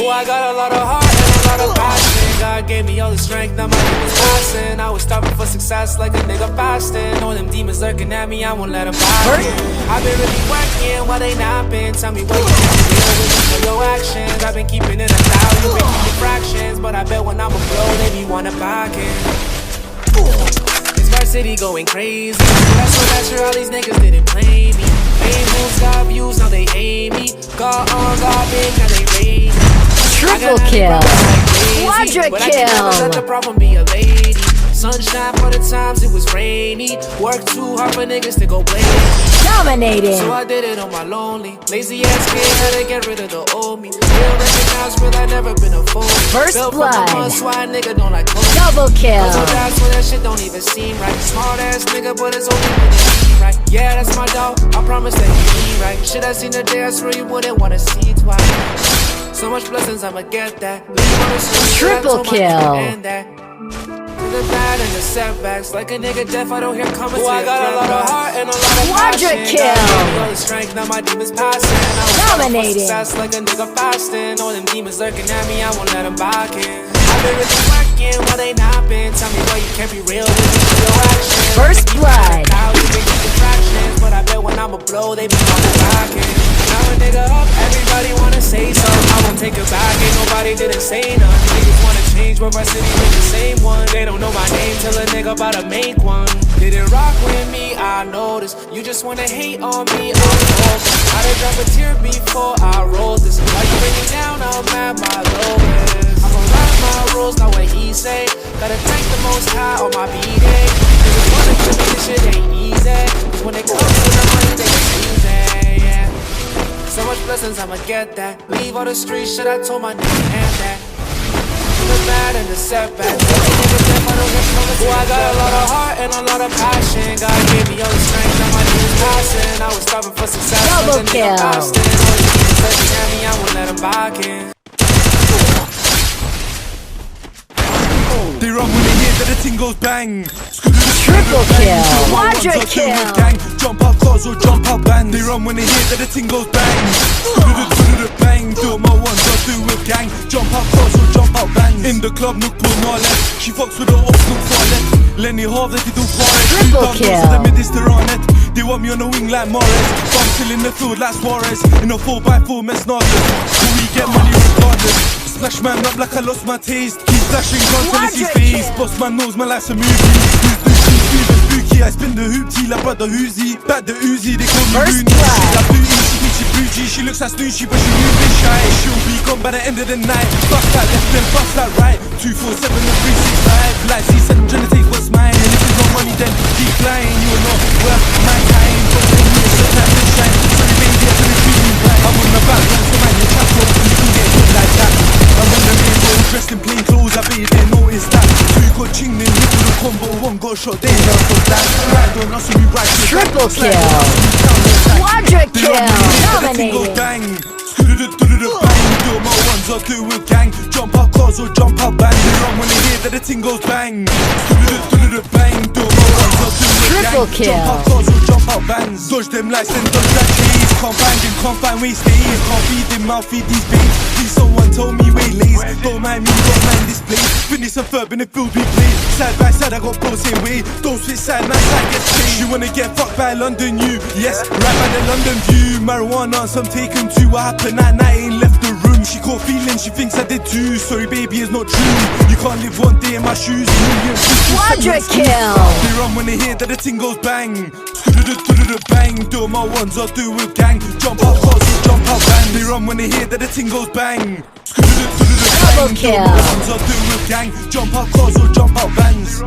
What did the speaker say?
I got a lot of heart and a lot of passion. God gave me all the strength, now my name is passing. I was starving for success like a nigga fasting. All them demons lurking at me, I won't let them back in. I've been really working while they napping. Tell me what you can deal with for your actions. I've been keeping it 1,000, been keeping fractions. But I bet when I'm a blow, they be wanna back in. It's my city going crazy. That's so natural, all these niggas didn't play me. Main moves got views, now they hate me. Got on, got big, now they raise me. Triple kill, quadra but I can never let the kill. problem be a lady. Sunshine for the times it was rainy. Work too hard for niggas to go play. Dominating. So I did it on my lonely. Lazy ass kid had to get rid of the old me. Real recognize real, I never been a fool. First Built blood. from the mud, so I nigga don't like cold. Double kill. So that's why that shit don't even seem right. Smart ass nigga, but it's only when it seem right. Yeah, that's my dog, I promise that you be right. Shit I seen today, I swear you wouldn't wanna see twice. So much blessings, I'ma get that. Triple kill. The bad and the setbacks, like a nigga deaf, I don't hear coming. I got a lot of heart and a lot of Quadra passion. kill. All the strength, now my demons passing. I was Dominating. success like a nigga fasting. All them demons lurking at me, I won't let them back in. I've been really working while they napping. Tell me why you can't be real with me, your actions. First blood. Now you been keeping fractions, but I bet when I'm a blow, they be coming back in. Now a nigga up, everybody wanna say something. I won't take it back, ain't nobody didn't say nothing. Niggas wanna change, but my city ain't the same one. They don't know my name till a nigga about to make one. Didn't rock with me, I noticed. You just wanna hate on me, I'm focused. I done drop a tear before I wrote this. Why you bring me down, I'm at my lowest. I'ma write my rules, not what he say. Gotta thank the most high on my B-day. Niggas wanna kill me, this shit ain't easy. Cause when it comes to the money, they just use it, yeah. So much blessings, I'ma get that. Leave all the street shit, I told my nigga and that. The bad and the setbacks. I got a lot of heart and a lot of passion. God gave me all the strength, now my name is passing. I was starving for success. Double kill. I won't let them back in. They run when they hear that the ting goes bang. Triple kill, quadra kill. Gang. Jump up cars or jump up bands. They run when they hear that the ting goes bang. Bang, do my ones, I do with gang. Jump up cars or jump up bands. In the club, look for no left. She fucks with the ops, look for left. Lenny Harv, they do forest. Triple kill. The mid is they want me on the wing like Morris. But I'm still in the field like Suarez. In a 4x4 mess narcissist. But we get money regardless. Splash man up like I lost my taste. Keep flashing, can't tell it's his face. Boss man knows my life's a movie. Who's the cheese, spooky? I spin the hoopty like brother Uzi. Back the Uzi, they call me Rooney. She's like booty, she thinks she bougie. She looks like Snoochie, but she moving shy. She'll be gone by the end of the night. Bust that left, then bust that right. 247 and 365. Like C7 trying to take what's mine. And if it's no money, then decline. You are not worth my time. But then you so time to shine. Sorry baby, I couldn't treat you right. I'm on the back, so man, you chat so you can get hit like that. I'm on the main road, dressed in plain clothes. I bet you didn't notice that. Two got ching in with the combo, one got shot. They never for that. Right on us, we right. Triple kill, quadra kill. Dominating. Bang. Do my ones, I do with gang. Jump up cars or jump up bang. They run when they hear that the ting goes bang. Bang. Do my ones, I do with gang. Triple kill. Jump up cars or jump up bands. Dodge them lights and dodge that cheese. Can't find him, can't find waste days. Can't feed him, I'll feed these babes. Please someone tell me way lays. Don't mind me, don't mind this place. Finish some verb in the field we play. Side by side, I got both same way. Don't switch side, my side gets changed. You wanna get fucked by London, you? Yes, right by the London view. Marijuana, some taken too. What happened at night, ain't left the room. She caught feelings, she thinks I did too. Sorry baby, it's not true. You can't live one day in my shoes. Quadra kill. They run when they hear that the ting goes bang. Bang, do my ones, I do with gang. Jump up cars or jump up bands. They run when they hear that the ting goes bang. Double kill. Do my ones, I do with gang. Jump up cars or jump up bands.